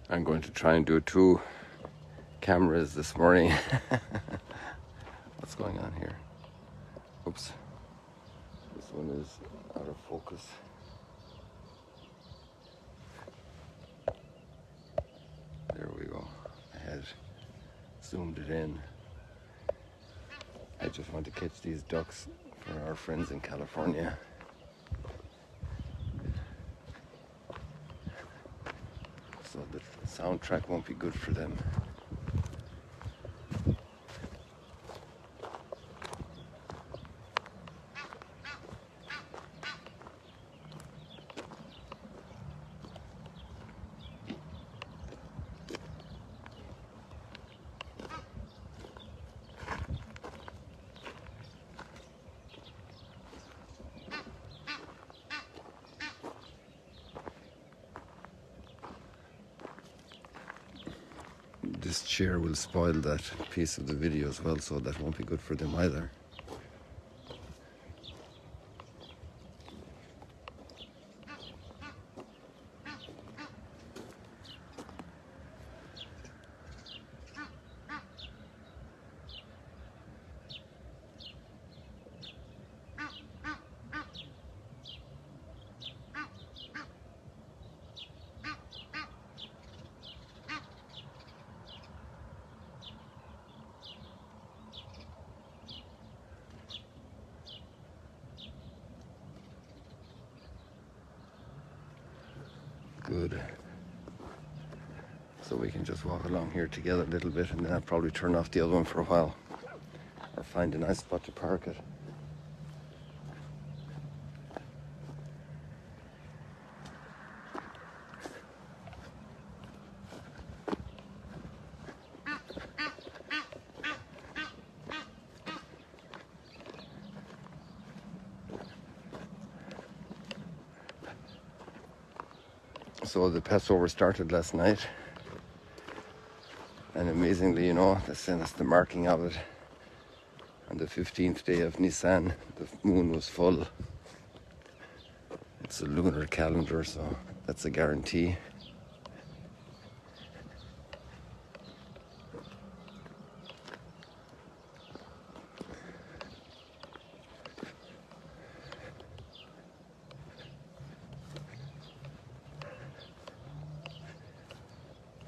I'm going to try and do 2 cameras this morning. What's going on here? Oops. This one is out of focus. There we go. I had zoomed it in. I just want to catch these ducks for our friends in California. So the soundtrack won't be good for them. This chair will spoil that piece of the video as well, so that won't be good for them either. Good. So we can just walk along here together a little bit, and then I'll probably turn off the other one for a while, or find a nice spot to park it. So the Passover started last night, and amazingly, you know, they sent us the marking of it. On the 15th day of Nisan, the moon was full. It's a lunar calendar, so that's a guarantee.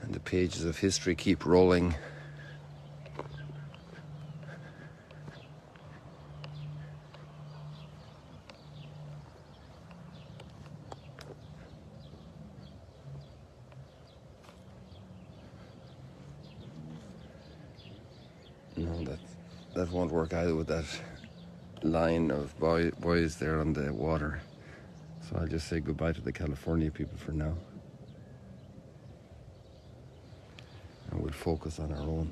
And the pages of history keep rolling. No, that won't work either with that line of boys there on the water. So I'll just say goodbye to the California people for now. And we'll focus on our own.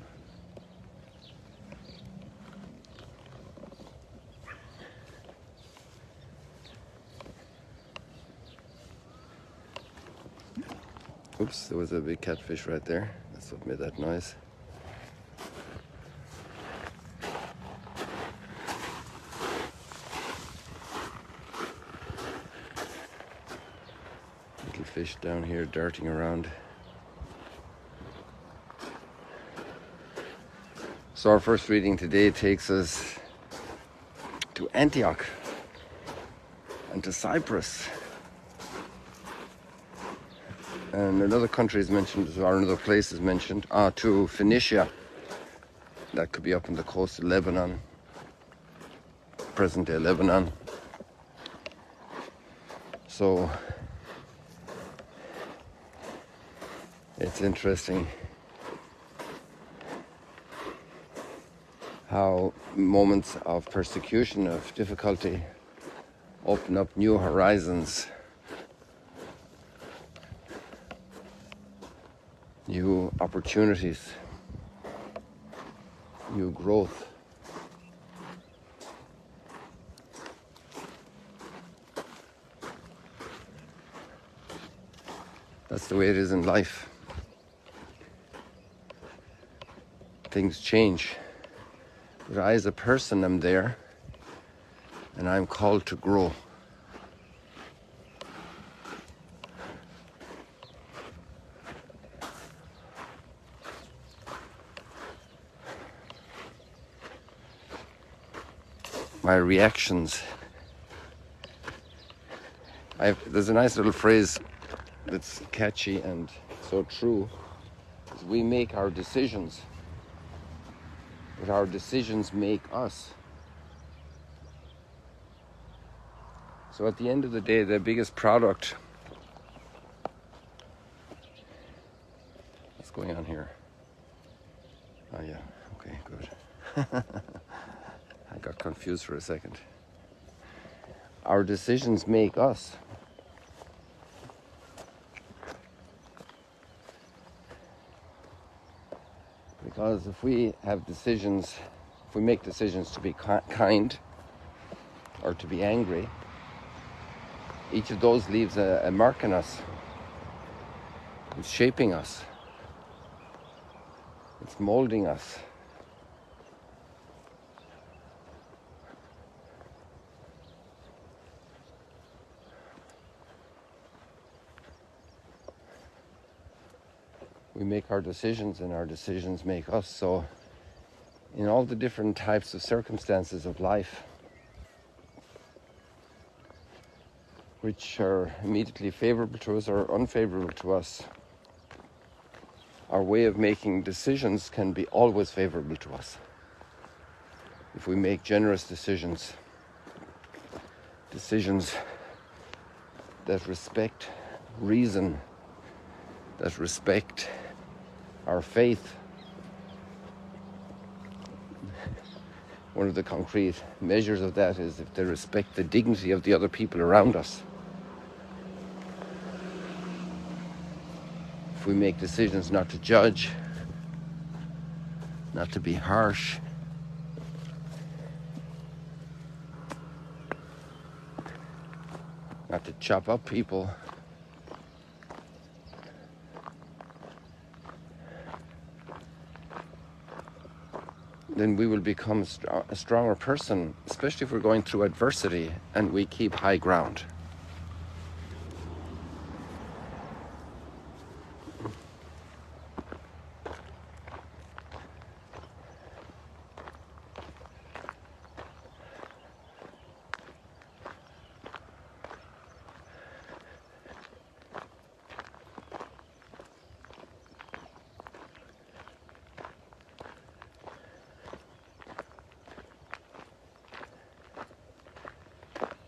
Oops, there was a big catfish right there. That's what made that noise. Little fish down here darting around. So our first reading today takes us to Antioch and to Cyprus. And another country is mentioned, or another place is mentioned, to Phoenicia. That could be up on the coast of Lebanon, present-day Lebanon. So it's interesting how moments of persecution, of difficulty, open up new horizons, new opportunities, new growth. That's the way it is in life. Things change. But I, as a person, am there, and I'm called to grow. my reactions. There's a nice little phrase that's catchy and so true. Is we make our decisions, but our decisions make us. So at the end of the day, the biggest product... What's going on here? Oh yeah, okay, good. I got confused for a second. Our decisions make us. Because if we have decisions, if we make decisions to be kind or to be angry, each of those leaves a mark on us. It's shaping us. It's molding us. We make our decisions and our decisions make us. So in all the different types of circumstances of life, which are immediately favorable to us or unfavorable to us, our way of making decisions can be always favorable to us. If we make generous decisions, decisions that respect reason, that respect our faith. One of the concrete measures of that is if they respect the dignity of the other people around us. If we make decisions not to judge, not to be harsh, not to chop up people, then we will become a stronger person, especially if we're going through adversity and we keep high ground.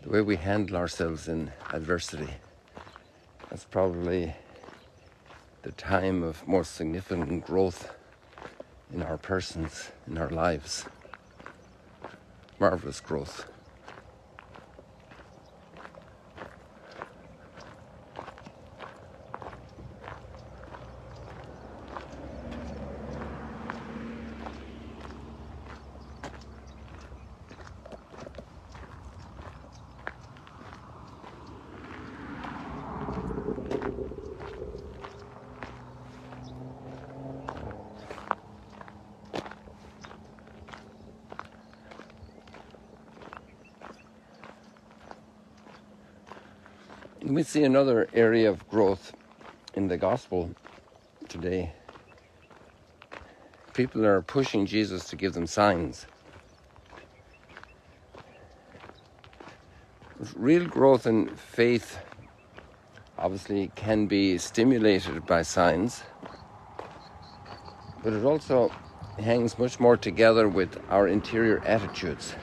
The way we handle ourselves in adversity, that's probably the time of most significant growth in our persons, in our lives. Marvelous growth. We see another area of growth in the gospel today. People are pushing Jesus to give them signs. Real growth in faith obviously can be stimulated by signs, but it also hangs much more together with our interior attitudes.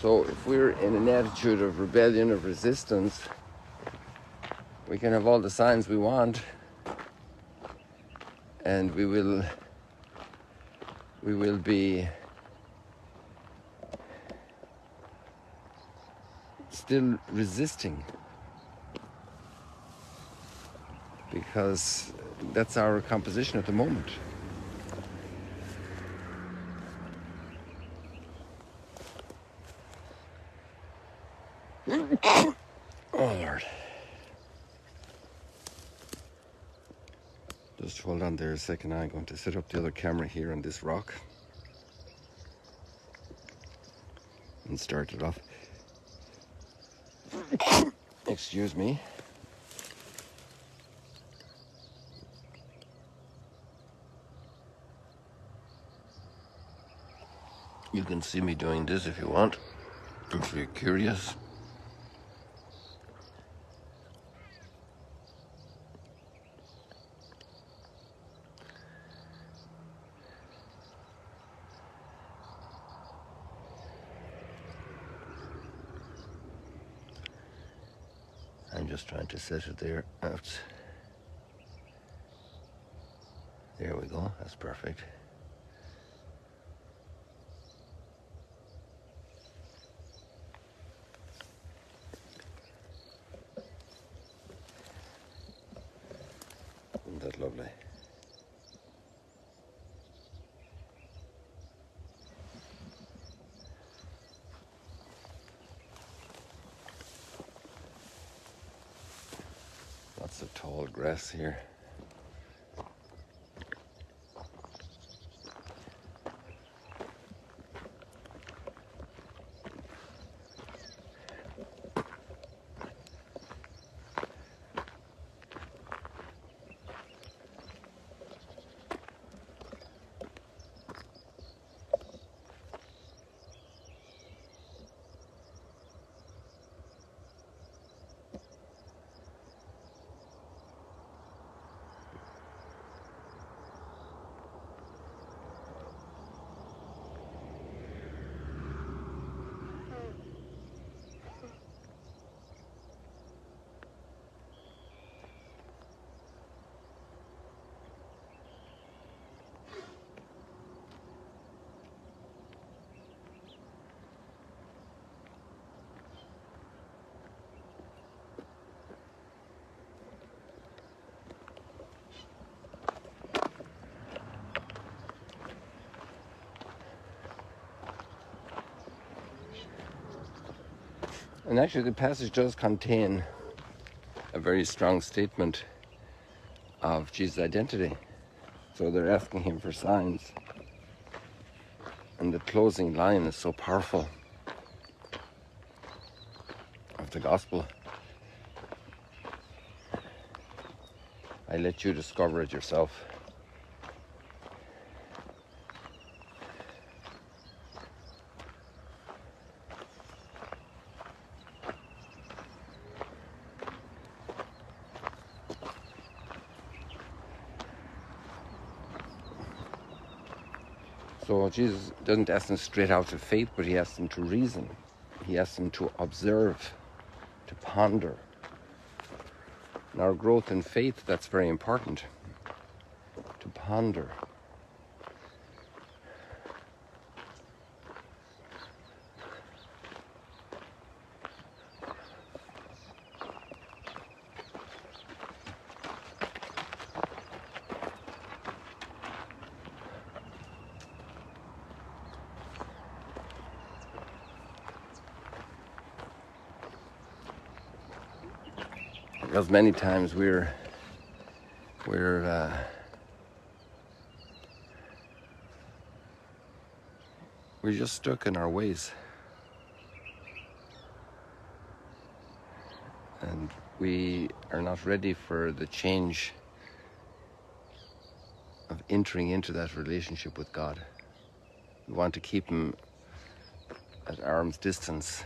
So if we're in an attitude of rebellion, of resistance, we can have all the signs we want, and we will be still resisting, because that's our composition at the moment. Oh Lord. Just hold on there a second. I'm going to set up the other camera here on this rock and start it off. Excuse me. You can see me doing this if you want, if you're curious. I'm just trying to set it there out. There we go, that's perfect. Isn't that lovely? Lots of tall grass here. And actually the passage does contain a very strong statement of Jesus' identity. So they're asking him for signs. And the closing line is so powerful of the gospel. I let you discover it yourself. So Jesus doesn't ask them straight out of faith, but he asks them to reason. He asks them to observe, to ponder. In our growth in faith, that's very important, to ponder. Because many times we're just stuck in our ways, and we are not ready for the change of entering into that relationship with God. We want to keep him at arm's distance.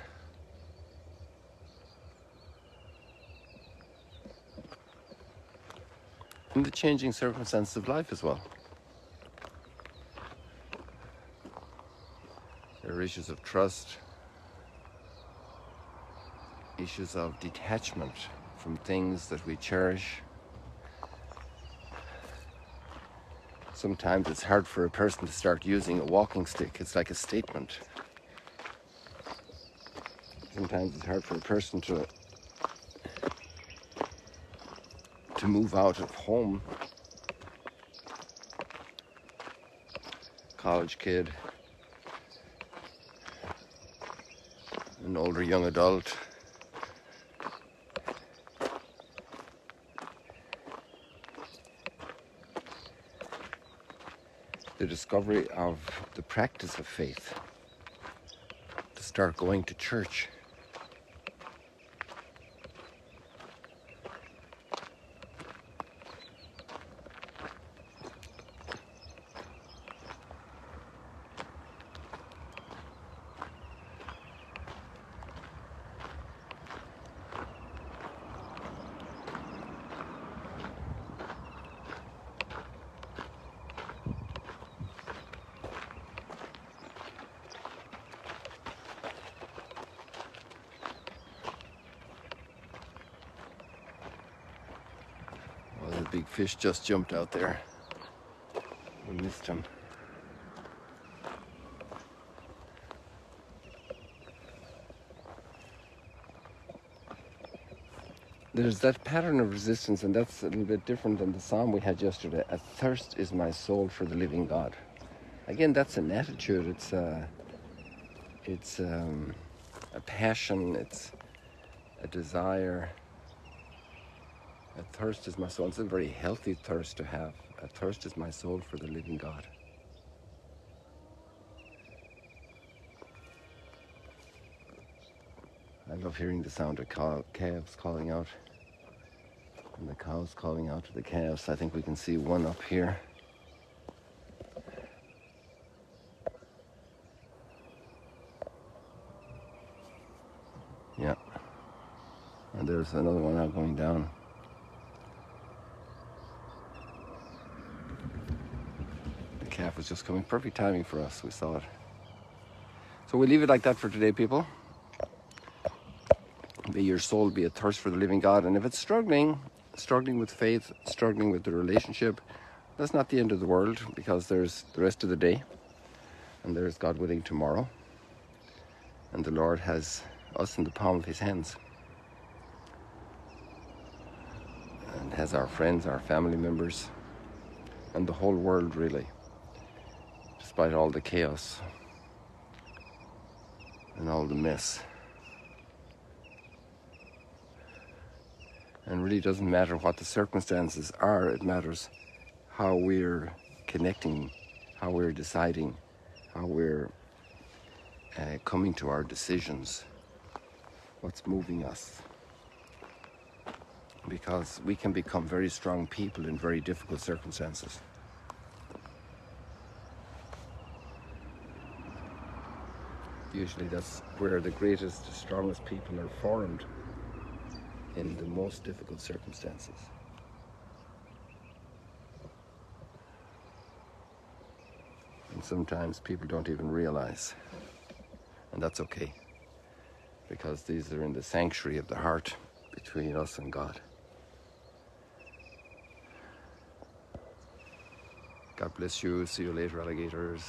In the changing circumstances of life as well. There are issues of trust, issues of detachment from things that we cherish. Sometimes it's hard for a person to start using a walking stick. It's like a statement. Sometimes it's hard for a person to move out of home. College kid, an older young adult. The discovery of the practice of faith, to start going to church. big fish just jumped out there. We missed him. There's that pattern of resistance, and that's a little bit different than the psalm we had yesterday. A thirst is my soul for the living God. Again, that's an attitude. It's a passion. It's a desire. A thirst is my soul. It's a very healthy thirst to have. A thirst is my soul for the living God. I love hearing the sound of calves calling out. And the cows calling out to the calves. I think we can see one up here. Yeah. And there's another one out going down. The calf was just coming. Perfect timing for us. We saw it. So we leave it like that for today, people. May your soul be a thirst for the living God. And if it's struggling with faith, struggling with the relationship, that's not the end of the world, because there's the rest of the day. And there's, God willing, tomorrow. And the Lord has us in the palm of his hands. And has our friends, our family members, and the whole world, really. Despite all the chaos and all the mess. And really doesn't matter what the circumstances are, it matters how we're connecting, how we're deciding, how we're coming to our decisions, what's moving us. Because we can become very strong people in very difficult circumstances. Usually that's where the greatest, strongest people are formed, in the most difficult circumstances. And sometimes people don't even realize. And that's okay, because these are in the sanctuary of the heart between us and God. God bless you. See you later, alligators.